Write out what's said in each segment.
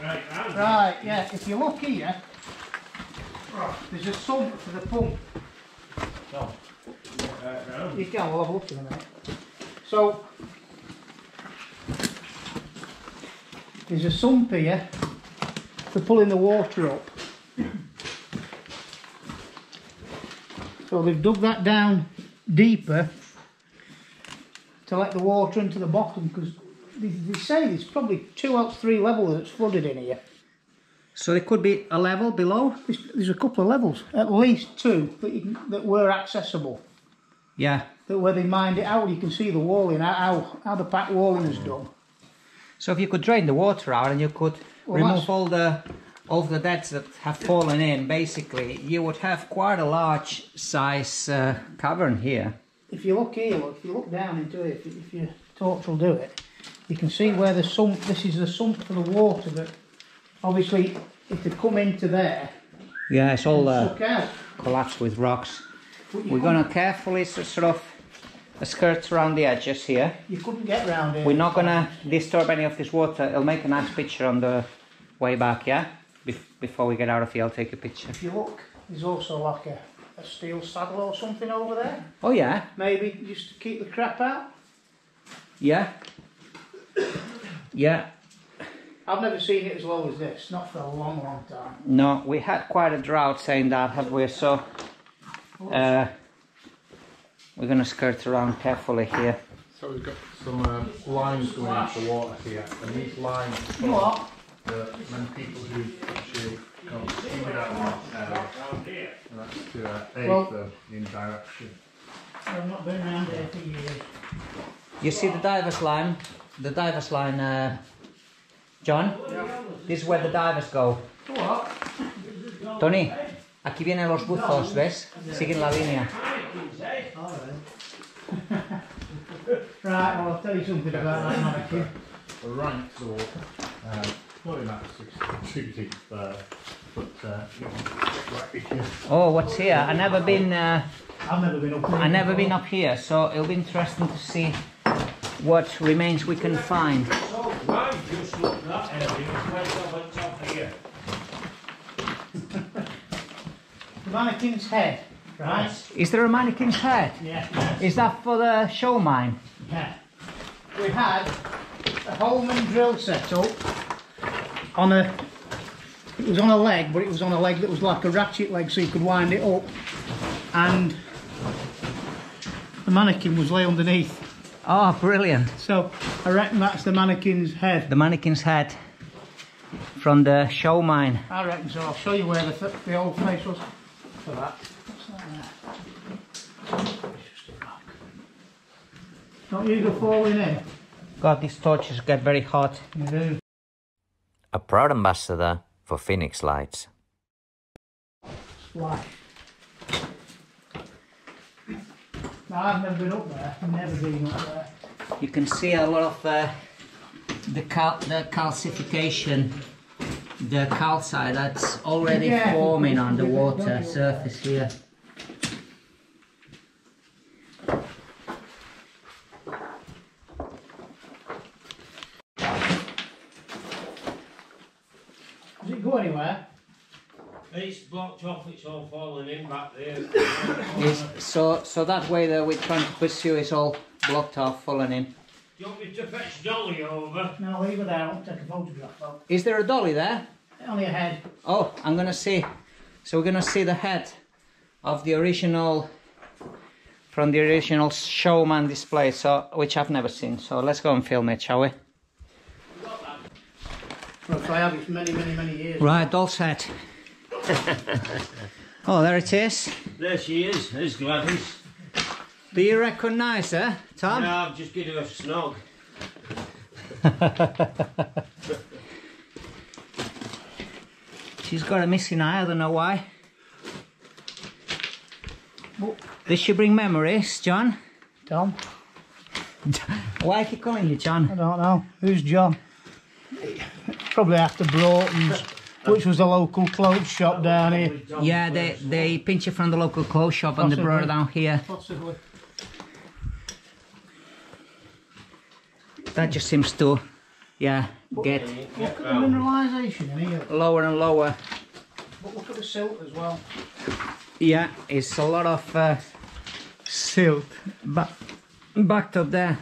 Right, yeah, if you look here, there's a sump for the pump. No. You can, we'll have a look in a minute. So, there's a sump here for pulling the water up. So they've dug that down deeper to let the water into the bottom, because they say there's probably 2 out of 3 levels that's flooded in here. So it could be a level below? There's a couple of levels, at least 2 that were accessible. Yeah. That where they mined it out, you can see the walling, how the pack walling is done. So if you could drain the water out and you could remove all the deads that have fallen in, basically, you would have quite a large size cavern here. If you look here, if you look down into it, if your torch will do it, you can see where the sump, this is the sump for the water that, obviously, if they come into there, yeah, it's all collapsed with rocks. We're going to carefully sort of skirt around the edges here. You couldn't get around here. We're not going to disturb any of this water. It'll make a nice picture on the way back, yeah? Before we get out of here, I'll take a picture. If you look, there's also like a steel saddle or something over there. Oh yeah? Maybe just to keep the crap out. Yeah. Yeah. I've never seen it as low as this, not for a long, long time. No, we had quite a drought saying that, have we? So we're going to skirt around carefully here. So we've got some lines going into the water here, and these lines What? many people who actually come with that area, and that's to aid them in direction. I've not been around here for years. You see the diver's line? The diver's line, John? Yeah. This is where the divers go. What? Tony, aquí vienen los buzos, ¿ves? Siguen la línea. Right, well, I'll tell you something about that mannequin. The ranks or probably about 2 deep there, but right here. Oh, what's here? I've never been I've never been up here. I've never been up here, so it'll be interesting to see what remains we can find. So, right, just look at that area, right over the top here. The mannequin's head, right? Is there a mannequin's head? Yeah. Is that for the show mine? Yeah. We had a Holman drill set up on a, it was on a leg, but it was on a leg that was like a ratchet leg, so you could wind it up, and the mannequin was lay underneath. Oh, brilliant. So I reckon that's the mannequin's head. The mannequin's head from the show mine. I reckon so. I'll show you where the old place was for that. What's that there? It's just a rock. Don't you go falling in? God, these torches get very hot. You do. A proud ambassador for Phoenix Lights. Splash. No, I've never been up there. I've never been up there. You can see a lot of the calcification, the calcite that's already forming on the water surface here. Does it go anywhere? It's blocked off, it's all falling in back there. So that way that we're trying to pursue is all blocked off, falling in. Do you want me to fetch Dolly over? No, leave it there. I won't take a photograph of Is there a dolly there? it. Only a head. Oh, I'm gonna see. So we're gonna see the head of the original, from the original showman display, so which I've never seen. So let's go and film it, shall we? Well, I have it many, many, many years. Right, all set. Oh, there it is. There she is, there's Gladys. Do you recognise her, Tom? No, I've just given her a snog. She's got a missing eye, I don't know why. Does she bring memories, John? Tom? Why are you calling you John? I don't know. Who's John? Probably after Broughton's, which was the local clothes shop down here. Yeah, they pinch it from the local clothes shop and they brought it down here. Possibly. That just seems to, yeah, get Look at the mineralisation in here. lower and lower. But look at the silt as well. Yeah, it's a lot of silt backed up there.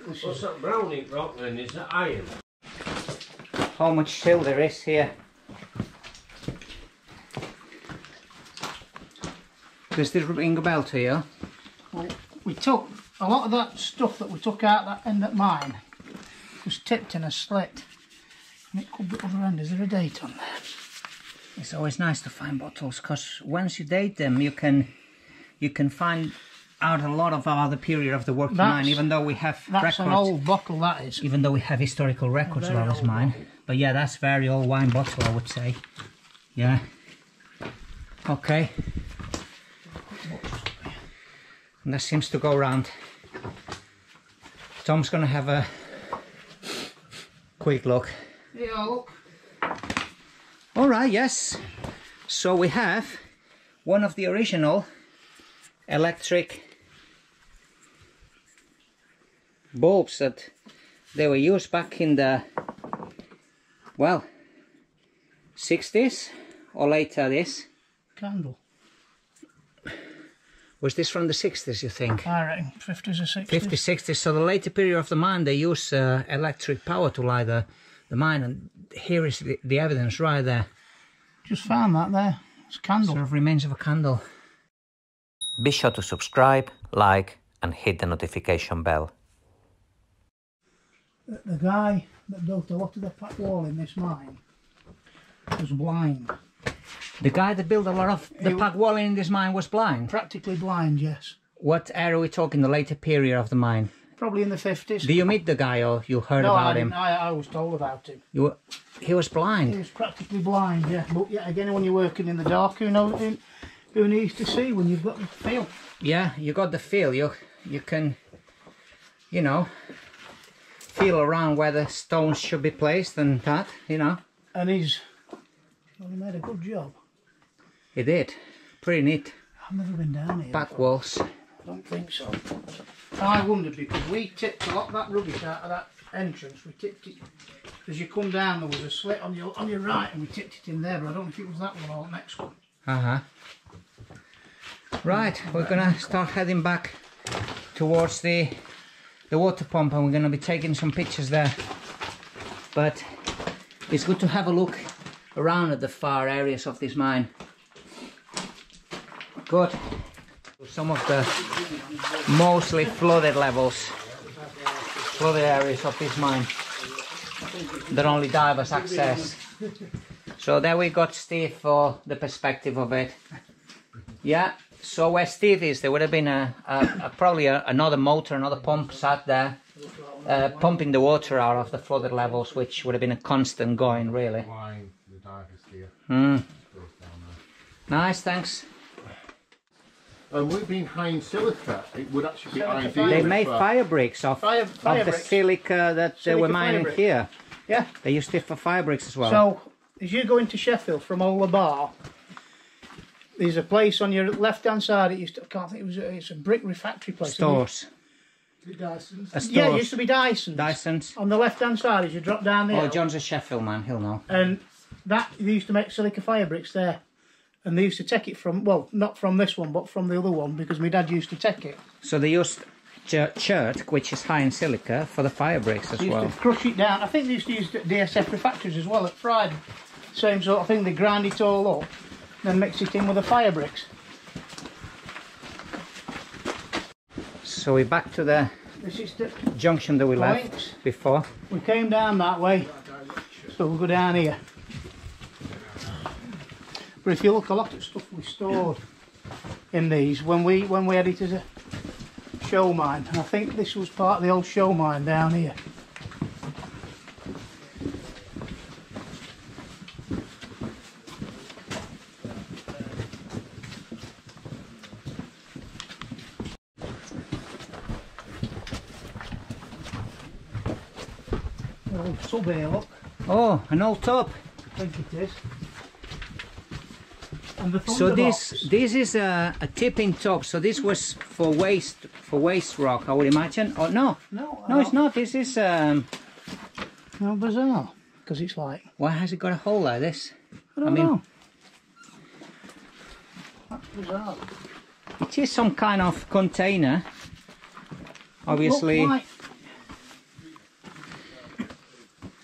What's that brownie rock then? Is that iron? How much silt there is here. Does this ring a bell to you? Well, we took a lot of that stuff that we took out that end at mine was tipped in a slit, and it could be other end. Is there a date on there? It's always nice to find bottles, because once you date them, you can find out a lot of the period of the working mine, even though we have that's records. An old bottle, that is. Even though we have historical records about this mine. Bottle. But yeah, that's very old wine bottle, I would say. Yeah. Okay. And that seems to go round. Tom's gonna have a quick look. Yeah, look. Alright, yes. So we have one of the original electric bulbs that they were used back in the, well, 60s or later this. Candle. Was this from the 60s, you think? I reckon 50s or 60s. 50s, 60s. So the later period of the mine, they use electric power to light the mine, and here is the evidence right there. Just found that there. It's a candle. Sort of remains of a candle. Be sure to subscribe, like and hit the notification bell. The guy that built a lot of the pack wall in this mine was blind. The guy that built a lot of the pack wall in this mine was blind? Practically blind, yes. What era are we talking, the later period of the mine? Probably in the 50s. Did you meet the guy, or you heard no, about him? I was told about him. He was blind? He was practically blind, yeah. But yeah, again, when you're working in the dark, who needs to see when you've got the feel? Yeah, you got the feel. You can, you know, feel around where the stones should be placed and that, you know. And well, he made a good job. He did. Pretty neat. I've never been down here. Back walls. I don't think so. I wondered, because we tipped a lot of that rubbish out of that entrance. We tipped it as you come down. There was a slit on your right, and we tipped it in there. But I don't know if it was that one or the next one. Right, we're gonna start heading back towards the water pump, and we're gonna be taking some pictures there. But it's good to have a look around at the far areas of this mine. Good. Some of the mostly flooded areas of this mine that only divers access. So there we got Steve for the perspective of it. Yeah, so where Steve is, there would have been probably another motor, another pump sat there, pumping the water out of the flooded levels, which would have been a constant going, really. Nice, thanks. With it being high in silica, it would actually be ideal. They made fire bricks of the silica that they were mining here. Yeah. They used it for fire bricks as well. So, as you go into Sheffield from Ola Bar, there's a place on your left-hand side. I can't think it's a brick refractory place. Stores. Yeah, it used to be Dyson's. Dyson's. On the left-hand side, as you drop down the hill. Oh, John's a Sheffield man, he'll know. And they used to make silica fire bricks there. And they used to take it from, well, not from this one, but from the other one, because my dad used to take it. So they used Chert, which is high in silica, for the fire bricks as well. They used to crush it down. I think they used to use DSF refractories as well at Friday. Same sort of thing, they grind it all up, then mix it in with the fire bricks. So we're back to the junction that we left before. We came down that way, so we'll go down here. But if you look, a lot of stuff we stored in these when we had it as a show mine, and I think this was part of the old show mine down here. An old tub here, look. Oh, an old tub. I think it is. And the So thunderbox. this is a tipping top. So this was for waste rock, I would imagine. Oh no, no, it's not. This is No, bizarre. Because it's like, why has it got a hole like this? I don't mean, know. That's bizarre. It is some kind of container. Obviously, It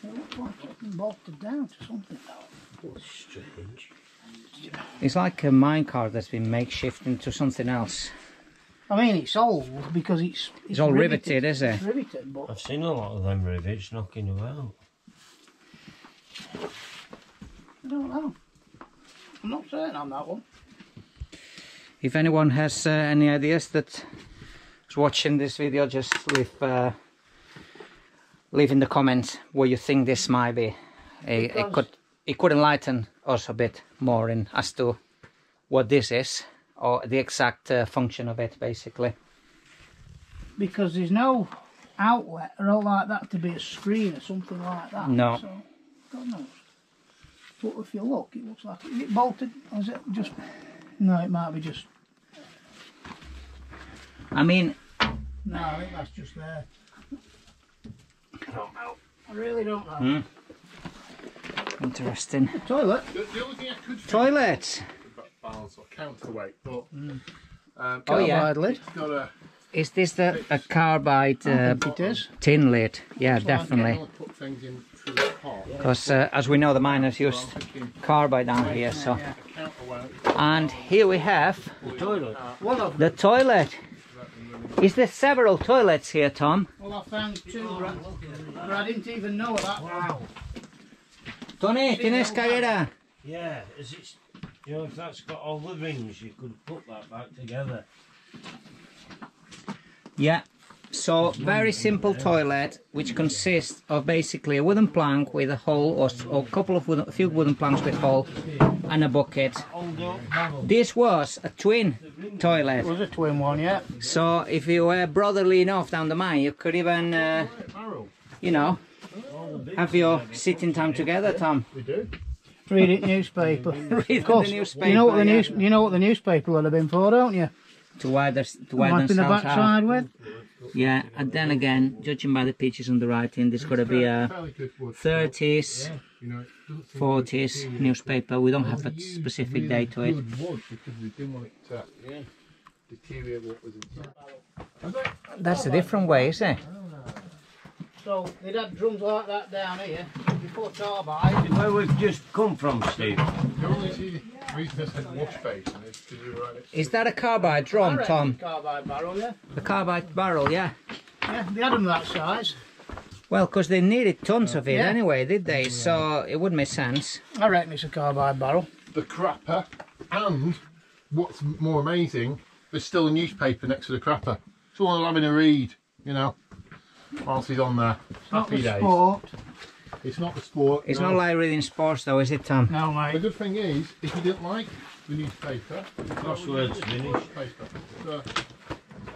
looks like it's been bolted down to something though. That's strange. it's like a minecart that's been makeshift into something else. I mean, it's old because it's It's all riveted, is it? It's riveted, but I've seen a lot of them rivets knocking about. I don't know. I'm not certain on that one. If anyone has any ideas that is watching this video, just leave in the comments what you think this might be. It could enlighten us a bit more in as to what this is, or the exact function of it, basically. Because there's no outlet or all like that to be a screen or something like that. No. So, God knows. But if you look, it looks like is it bolted or is it just? No, it might be just. I mean, No, I think that's just there. I don't know. I really don't know. interesting. Toilet. The only thing I could think Toilet. balance or counterweight, but Oh yeah. Carbide lid. it's got a Is this a carbide It is. tin lid? Yeah, so I can definitely. only put things in through the pot. Because as we know, the miners used I'm thinking carbide down here. So, a counterweight. and here we have Toilet. One of them. the toilet. Is there several toilets here, Tom? Well, I found two, but I didn't even know that. Wow. Tony, tienes caguera. Yeah, is it? You know, if that's got all the rings, you could put that back together. Yeah. So very simple toilet, which consists of basically a wooden plank with a hole, or a few wooden planks with hole, and a bucket. This was a twin toilet. It was a twin one, yeah. So if you were brotherly enough down the mine, you could even, you know, have your sitting time together, Tom. We do. Read it newspaper. Read Of course, the newspaper. you know what the yeah. you know what the newspaper would have been for, don't you? To widen Wiping the themselves out. backside with. Yeah, and then again, judging by the pictures on the writing, there's got to be a Fairly good wood. 30s, You know, it doesn't seem 40s newspaper. We don't have a specific date to it. good wood because we didn't want it to deteriorate what was inside. That's a different way, is it? So they'd had drums like that down here before carbide. Where we've just come from, Steve. The only reason this had wash basin is because we were right next to Is that a carbide drum, Tom? Carbide barrel, yeah. The carbide barrel, yeah. Yeah, they had them that size. Well, because they needed tons of it Yeah. anyway, did they? So it would make sense. I reckon it's a carbide barrel. the crapper, and what's more amazing, there's still a newspaper next to the crapper. Someone having a read, you know, whilst he's on there. Not Happy the days. sport. It's not the sport. It's no. not like reading sports though, is it, Tom? No, The mate. good thing is, if you didn't like the newspaper, Crosswords finished. so,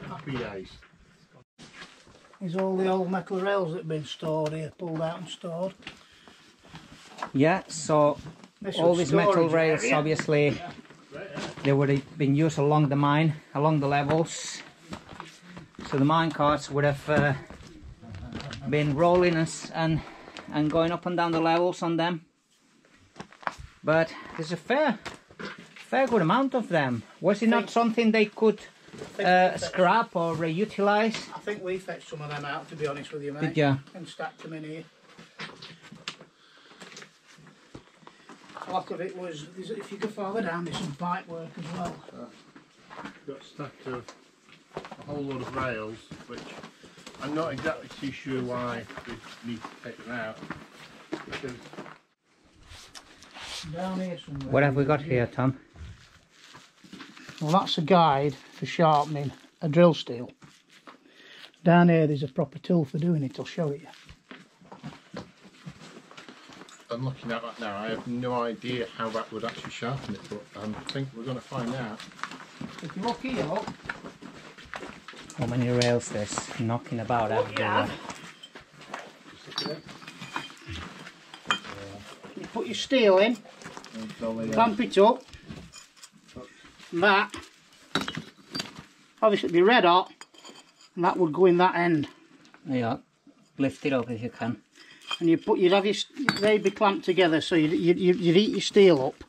happy days. There's all the old metal rails that have been stored here, pulled out and stored. Yeah, so This all was these metal storage rails, area. obviously, they would have been used along the mine, along the levels. So the mine carts would have been rolling and going up and down the levels on them. But there's a fair good amount of them. Was it not something they could scrap or reutilize? I think we fetched some of them out, to be honest with you, mate. Did ya? And stacked them in here. A lot of it was, if you go farther down, there's some pipe work as well. Got a stack of a whole lot of rails, which I'm not exactly too sure why we need to take them out. Because Down here somewhere. What have we got here, Tom? Well, that's a guide for sharpening a drill steel. Down here there's a proper tool for doing it, I'll show it you. I'm looking at that now, I have no idea how that would actually sharpen it, but I think we're going to find out. If you look here, look, How many rails there's knocking about everywhere. you put your steel in, clamp it up, And that, obviously it'd be red hot, and that would go in that end. Yeah, lift it up if you can. And you'd have they'd be clamped together, so you'd heat your steel up.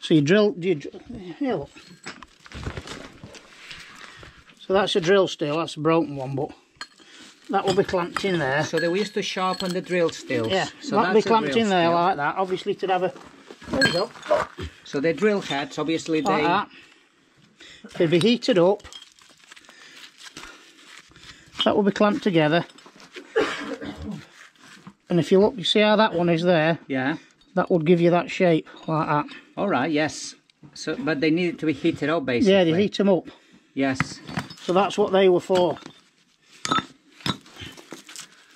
So you drill, here look. So that's a drill steel, that's a broken one, but that will be clamped in there. So they used to sharpen the drill steels. Yeah, so that'll be clamped in there steel. like that, obviously to have a, there you go. So the drill heads, obviously Like they... that. They'd be heated up. That will be clamped together. And if you look, you see how that one is there? Yeah. That would give you that shape, like that. Alright, yes. So, but they needed to be heated up, basically. Yeah, they heat them up. Yes. So that's what they were for.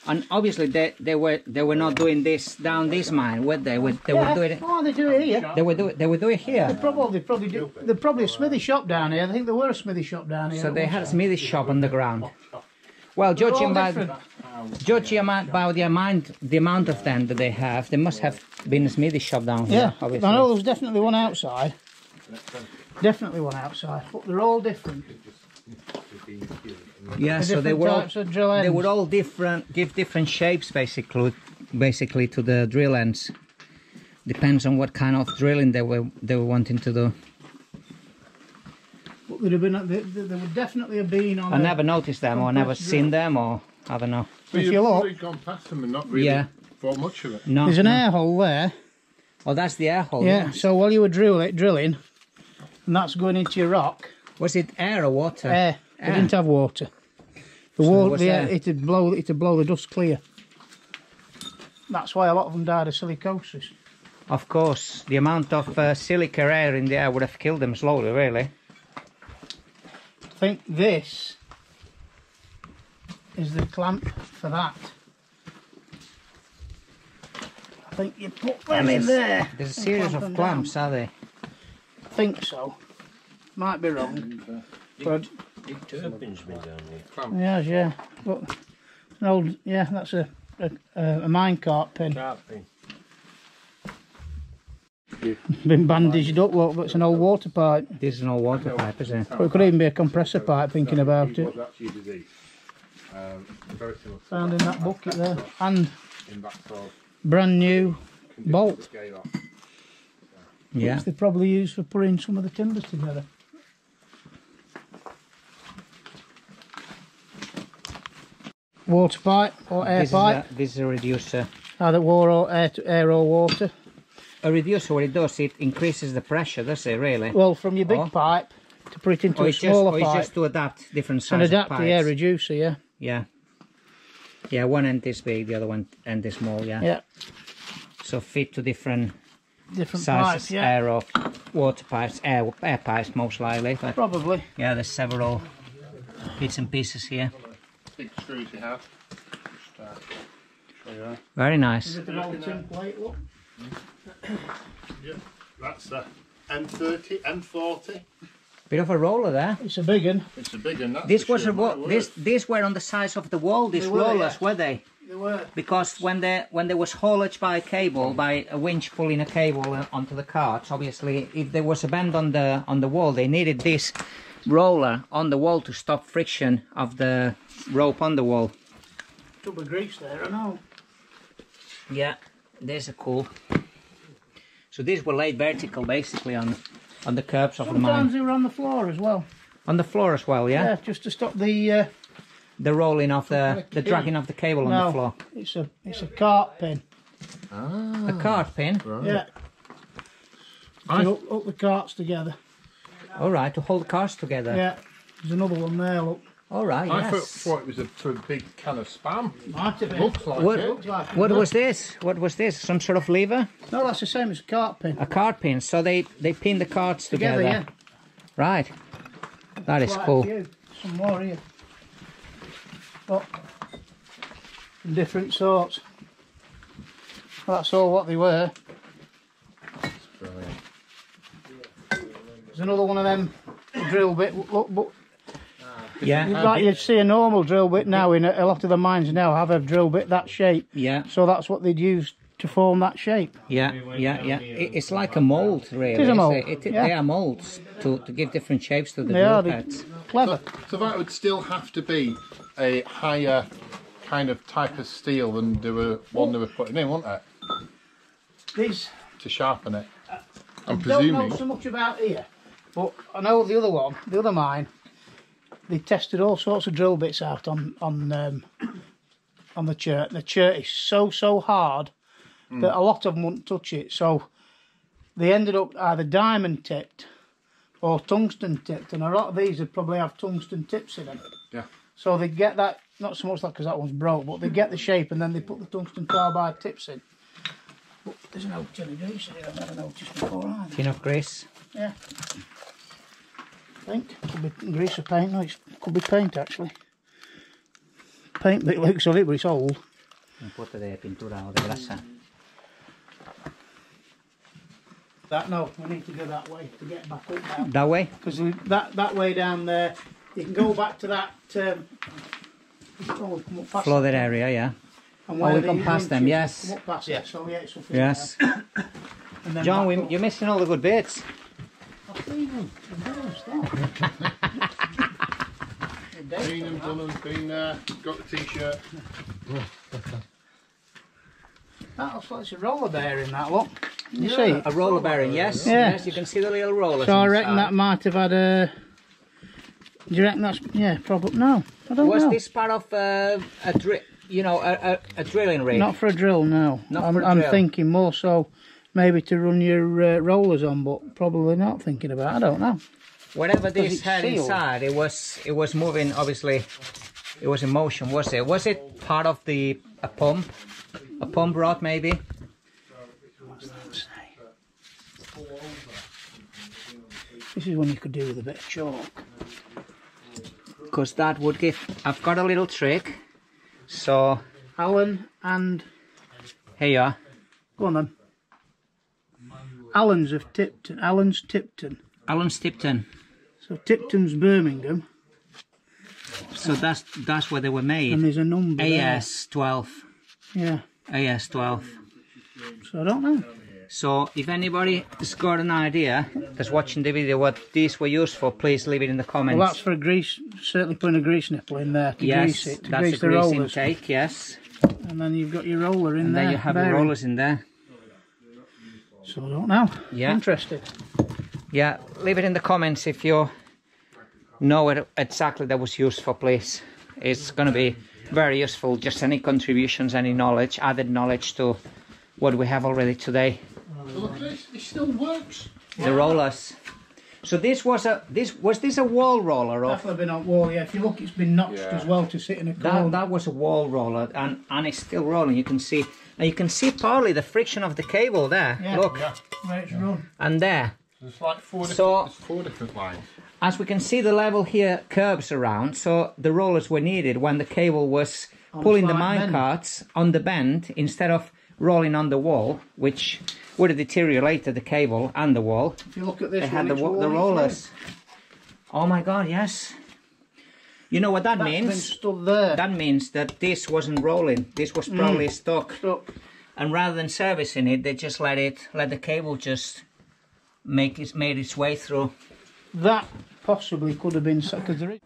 And obviously they were not doing this down this mine, were they? They were doing it. Oh, they do it here. They would do it here. They're probably a smithy shop down here. I think there were a smithy shop down here. So they had a smithy shop on the ground. Well, judging by the amount of them that they have, there must have been a smithy shop down here. Yeah, obviously. I know there was definitely one outside. Definitely one outside, but they're all different. Yeah, so they were all different, give different shapes basically to the drill ends. Depends on what kind of drilling they were wanting to do. But there would definitely have been on. I never noticed them, or never seen them, or I don't know. But if you look, you've gone past them and not really thought much of it. No, there's an air hole there. Oh, that's the air hole. Yeah. So while you were drilling, and that's going into your rock. Was it air or water? Air. They didn't have water. The water, it'd blow the dust clear. That's why a lot of them died of silicosis. Of course, the amount of silica air in the air would have killed them slowly, really. I think this is the clamp for that. I think you put them in there. There's a series of clamps, are they? I think so. Might be wrong. But Big turbines been down here. yeah. But an old, that's a minecart pin. Been bandaged up, look, but it's an old water pipe. This is an old water pipe, isn't it? But it could even be a compressor pipe, thinking about it. Found in that bucket there. And brand new bolt. Yeah. Which they probably used for putting some of the timbers together. Water pipe or air pipe. This is a reducer. Either air or water. A reducer, what it does, it increases the pressure, does it, really? Well, from your big pipe to put it into a smaller pipe. Or it's just to adapt different sizes And adapt the air reducer, yeah. Yeah. Yeah, one end is big, the other one end is small, yeah. Yeah. So fit to different sizes, pipes, yeah. air or water pipes, air pipes most likely. But probably. Yeah, there's several bits and pieces here. Big screws you have. Show you that. Very nice. Is it an old tin plate, look? Yeah, that's the M30, M40. Bit of a roller there. It's a big one. It's a big one. This was these were on the sides of the wall. These rollers, were they? They were. Because when there was haulage by a cable, by a winch pulling a cable onto the carts, obviously, if there was a bend on the wall, they needed this roller on the wall to stop friction of the rope on the wall. Tub of grease there, I know. Yeah, there's a cool. So these were laid vertical, basically on the curbs of the mine. Sometimes they were on the floor as well. On the floor as well, yeah. Yeah, just to stop the rolling of the dragging of the cable on the floor. It's a cart pin. Ah, a cart pin. Right. Yeah. To hook the carts together. All right, to hold the cars together. Yeah. There's another one there. Look. All right. I Yes. thought it was a big can of spam. Might have been. Looks like What, it. what was this? What was this? Some sort of lever? No, that's the same as a cart pin. A cart pin. So they pin the carts together. Yeah. Right. That is Quite a cool. few. Some more here. But different sorts. That's all what they were. Brilliant. There's another one of them drill bit. Look, but Yeah. like you'd see a normal drill bit now in a lot of the mines now have a drill bit that shape. Yeah. So that's what they'd use to form that shape. Yeah, yeah, yeah. It's like a mould, really. It is a mould, yeah. They are moulds to give different shapes to the They are, drill heads. Clever. So that would still have to be a higher kind of type of steel than the one they were putting in, wouldn't it? These, To sharpen it. I'm I don't know presuming. so much about here, but I know the other one, the other mine, they tested all sorts of drill bits out on the Chert. The Chert is so hard that a lot of them wouldn't touch it. So they ended up either diamond tipped or tungsten tipped, and a lot of these would probably have tungsten tips in them. Yeah. So they get that, not so much like because that one's broke, but they get the shape and then they put the tungsten carbide tips in. But there's no tin of grease in it, I've never noticed before either. Tin of grease. Yeah. Paint. Could be grease or paint. No, it could be paint actually. Paint bit looks on it, but it's old. Un pote de pintura o de grasa. That, no, we need to go that way to get back up now. That way? Because that way down there, you can go back to that. Flooded area, yeah. And Oh, we the come past them, inches yes. Come up past it, so yeah, it's something Yes. there. And then John, back up. you're missing all the good bits. I've seen them. Seen them, done them, been there, got the t-shirt. That looks like it's a roller bearing, that look. You see? A roller bearing, yes. Yeah. Yes, you can see the little rollers. So I reckon inside. that might have had a. Do you reckon that's. Yeah, probably. No, I don't Was know. this part of a drilling rig? Not for a drill, no. Not for a I'm drill. thinking more so maybe to run your rollers on, but probably not thinking about it. I don't know. Whatever Because this it's had sealed. inside, it was moving. Obviously, it was in motion. Was it? Was it part of a pump rod maybe? What's that say? This is one you could do with a bit of chalk. Because that would give. I've got a little trick. So Allen and. here you are. Go on then. Allen's of Tipton. Allen's Tipton. Alan's Tipton. So Tipton's Birmingham, So that's where they were made. and there's a number there. AS12. Yeah. AS12. So I don't know. So if anybody has got an idea that's watching the video what these were used for, please leave it in the comments. Well, that's for a grease. Certainly putting a grease nipple in there to yes, grease it. To that's grease a the grease rollers. intake, yes. And then you've got your roller in And there. then you have the bearing. rollers in there. So I don't know. Yeah. Interested. Yeah, leave it in the comments if you know what exactly that was used for, please. It's going to be very useful. Just any contributions, any knowledge, added knowledge to what we have already today. Look at this, it still works. The rollers. So this was this a wall roller? Or Definitely been on wall, yeah. If you look, it's been notched as well to sit in a corner. that was a wall roller, and it's still rolling. You can see, and you can see partly the friction of the cable there. Yeah. Look, Yeah. Where it's run. and there. There's like four So- different lines. As we can see, the level here curves around, so the rollers were needed when the cable was pulling the slight bend. minecarts on the bend instead of rolling on the wall, which would have deteriorated the cable and the wall. If you look at this They had one, the it's worn rollers. Oh my God, yes. You know what that through. That's been means? stood there. That means that this wasn't rolling. This was probably stuck. Stuck. And rather than servicing it, they just let the cable just made its way through. That possibly could have been because there is.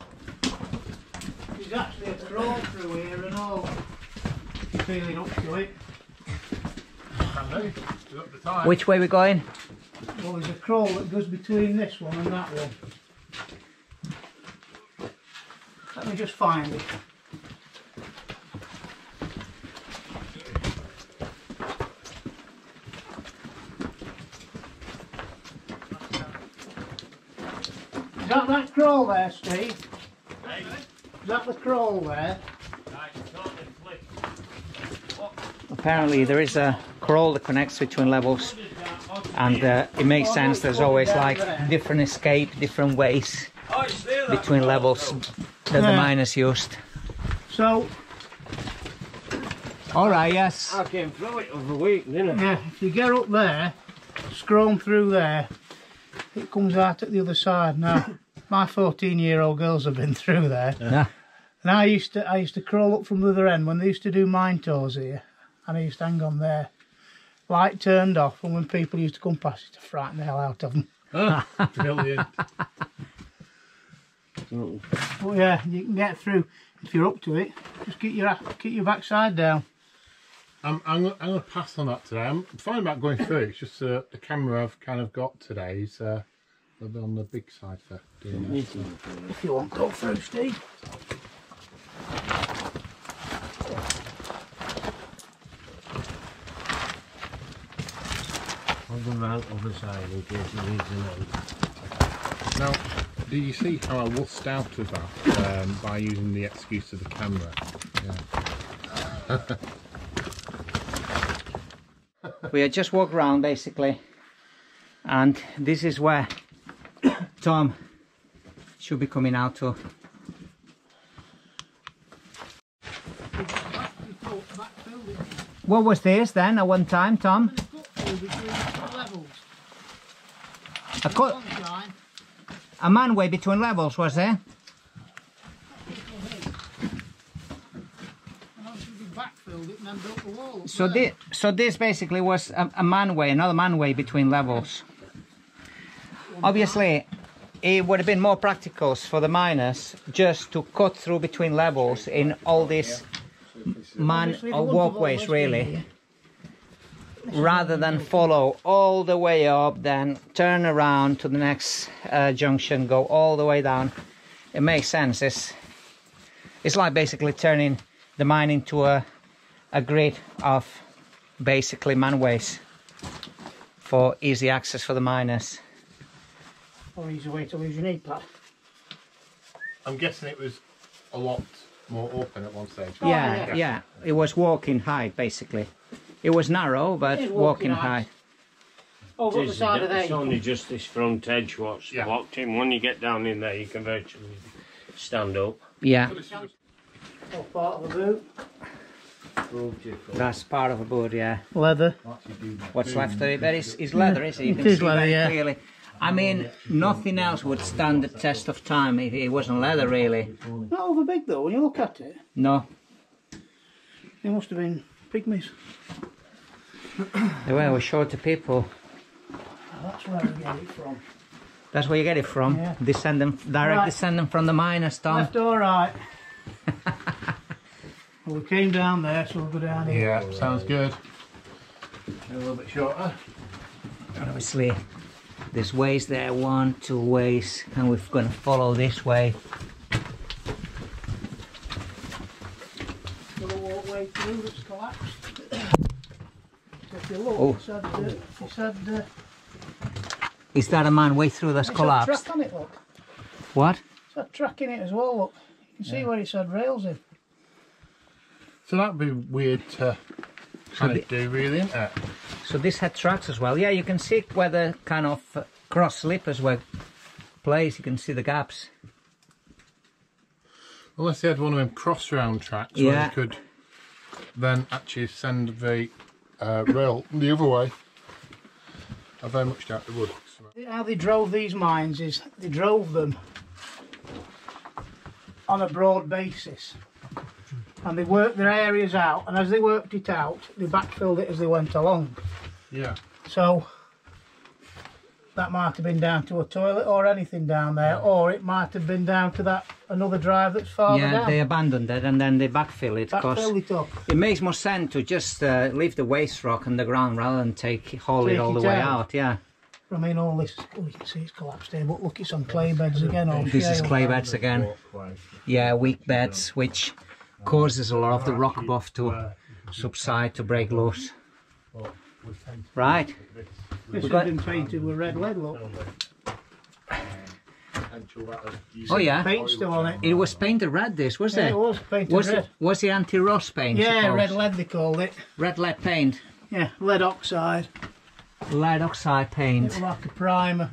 There's actually a crawl through here and all. If you're feeling up to it. Can do. It's up the time. Which way we going? Well, there's a crawl that goes between this one and that one. Let me just find it. Is that crawl there, Steve? Is that the crawl there? Apparently there is a crawl that connects between levels, and it makes sense. There's always like different escape, different ways between levels that the miners used. So, All right, yes. I came through it over a week, didn't I? yeah, if you get up there, scroll through there, it comes out at the other side. Now, my 14-year-old girls have been through there. Yeah. And I used to crawl up from the other end when they used to do mine tours here, and I used to hang on there. light turned off, and when people used to come past it to frighten the hell out of them. Oh, brilliant. But yeah, you can get through if you're up to it. Just keep your backside down. I'm going to pass on that today. I'm fine about going through. It's just the camera I've kind of got today is a little bit on the big side for doing it. So. If you want to go through, Steve. I'll go round the other side in case he needs a Now, do you see how I wussed out of that by using the excuse of the camera? Yeah. We had just walked around basically, and this is where Tom should be coming out to. What was this then at one time, Tom? A manway between levels, was there? So this basically was a manway, another manway between levels. Obviously, it would have been more practical for the miners just to cut through between levels in all these walkways, really, rather than follow all the way up, then turn around to the next junction, go all the way down. It makes sense. It's like basically turning the mine into a grid of basically manways for easy access for the miners. Or easy way to lose your knee pad. I'm guessing it was a lot more open at one stage. Yeah. It was walking height basically. It was narrow, but walking height. Over the side of there. It's only just this front edge what's blocked in. When you get down in there, you can virtually stand up. Yeah. Or part of a boot. That's part of a board, yeah. Leather. What's left of it? That is leather, is it? You It can is see leather, very yeah. clearly. I mean, nothing else would stand the test of time if it wasn't leather, really. Not over big though, when you look at it. No. They must have been pygmies. They were short to people. Oh, that's where we get it from. That's where you get it from? Yeah. Direct descendant from the miners, Tom. Left or right? Well, we came down there, so we'll go down here. Yeah, sounds good. A little bit shorter. And obviously, there's ways there, 1, 2 ways, and we're going to follow this way. Got a walkway through that's collapsed. So if you look, Oh. it said Is that a man way through that's it's collapsed? had track on it, look. What? It's had track in it as well, look. You can see where it said rails in. So that'd be weird to kind of do, really, isn't it? So this had tracks as well. Yeah, you can see where the kind of cross slippers were placed. You can see the gaps. Unless they had one of them cross-round tracks where they could then actually send the rail the other way. I very much doubt they would. How they drove these mines is they drove them on a broad basis. And they worked their areas out, and as they worked it out, they backfilled it as they went along. Yeah. So that might have been down to a toilet or anything down there, or it might have been down to that another drive that's farther down. Yeah, they abandoned it and then they backfill it. Backfill it up. It makes more sense to just leave the waste rock on the ground rather than haul it all the way out. Yeah. I mean, all this, oh, you can see it's collapsed here, but look, it's on clay beds again. This is clay beds again. Yeah, weak beds, which causes a lot of the rock above to subside, to break loose. Right. This has been painted with red lead, look. Oh yeah. Paint still on it. It was painted red, this, was Yeah, it? it was painted red. Was it anti-rust paint? Yeah, suppose? red lead they called it. Red lead paint. Yeah, lead oxide. Lead oxide It paint. was like a primer.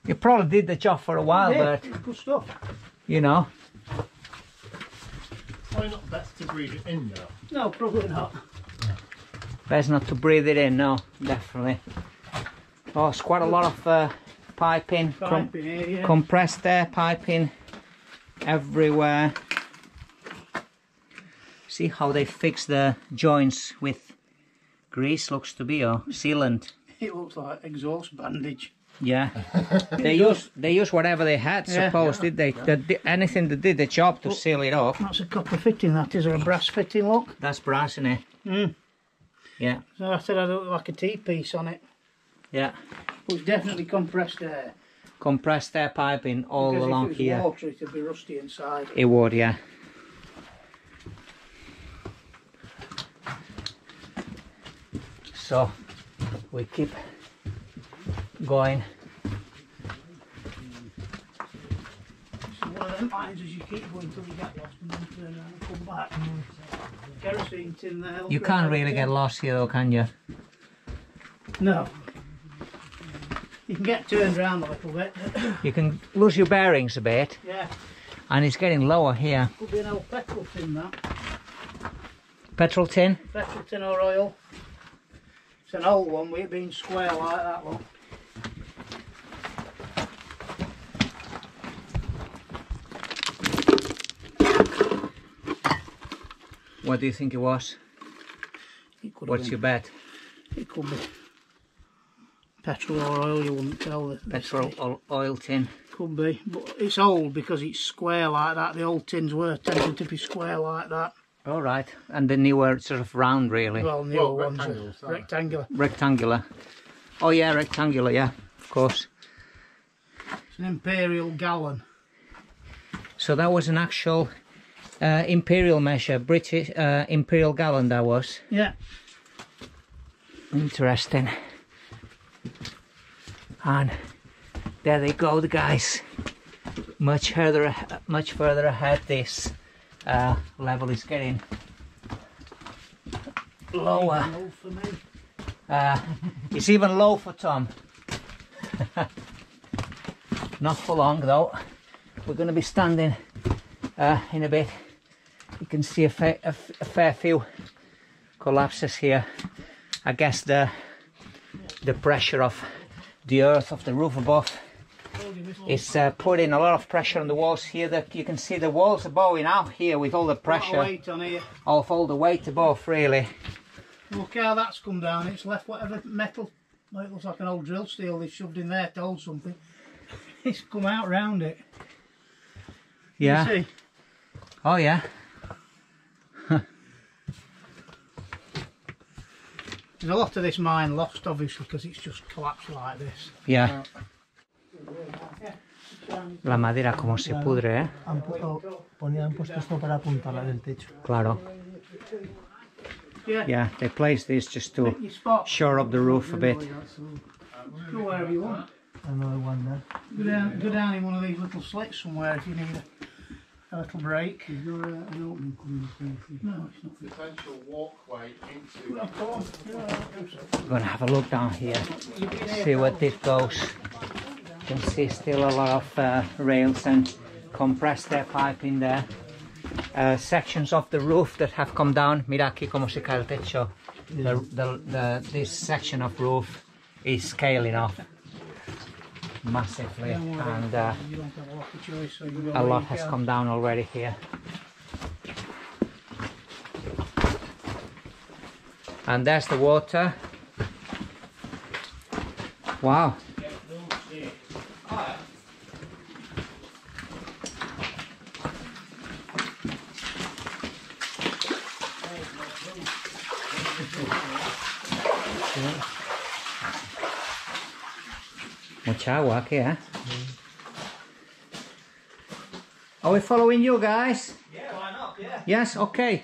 It probably did the job for a while, Yeah, but good stuff. you know. Probably not best to breathe it in though. No, probably not. Best not to breathe it in, no, definitely. Oh, it's quite a lot of piping, Piping here, yeah. compressed air piping everywhere. See how they fix the joints with Grease looks to be, or sealant. It looks like exhaust bandage. Yeah. They use whatever they had, suppose, did they? Anything they did, they chopped to seal it off. That's a copper fitting, that is, or a brass fitting, look. That's brass, isn't it? Mm. Yeah. So I said I look like a T-piece on it. Yeah. But it's definitely compressed air. Compressed air piping all Because along if it was here. water, it would be rusty inside. It would, yeah. So we keep going. It's one of them lines as you keep going until you get lost and then turn around and come back. Kerosene tin there. You can't really get lost here though, can you? No. You can get turned around a little bit. You can lose your bearings a bit. Yeah. And it's getting lower here. Could be an old petrol tin, that. Petrol tin? Petrol tin or oil. It's an old one with it being square like that one. What do you think it was? It could What's your bet? It could be petrol or oil, you wouldn't tell. Petrol or oil tin? Could be, but it's old because it's square like that. The old tins were tending to be square like that. All right, and the newer sort of round, really. Well, newer ones are rectangular. Rectangular. Oh yeah, rectangular. Yeah, of course. It's an imperial gallon. So that was an actual imperial measure, British imperial gallon. That was. Yeah. Interesting. And there they go, the guys. Much further ahead. This level is getting lower. Low for me. It's even low for Tom. Not for long though. We're going to be standing in a bit. You can see a fair few collapses here. I guess the pressure of the earth of the roof above is putting a lot of pressure on the walls here. That you can see the walls are bowing out here with all the pressure Weight on here. of all the weight above, really. Look how that's come down. It's left whatever metal, well, it looks like an old drill steel they shoved in there to hold something. It's come out round it. Yeah. You see? Oh yeah. There's a lot of this mine lost, obviously, because it's just collapsed like this. Yeah. La madera como se pudre, ¿eh? Han puesto esto para apuntarla del techo. Claro. Yeah. Yeah, they placed this just to Your spot. shore up the roof a bit. Go wherever you want. Another one there. Go down in one of these little slits somewhere if you need a little break. Is there an opening coming through? No, it's not. Potential walkway into. Well, come on. We're gonna have a look down here, see where this goes. You can see still a lot of rails and compressed air pipe in there. Sections of the roof that have come down. Mira aquí como se cae el techo. This section of roof is scaling off massively, and You don't have a lot of choice, so you a lot has come down already here. And there's the water. Wow. Mucha agua aquí, eh? Are we following you guys? Yeah, why not? Yeah. Yes, okay.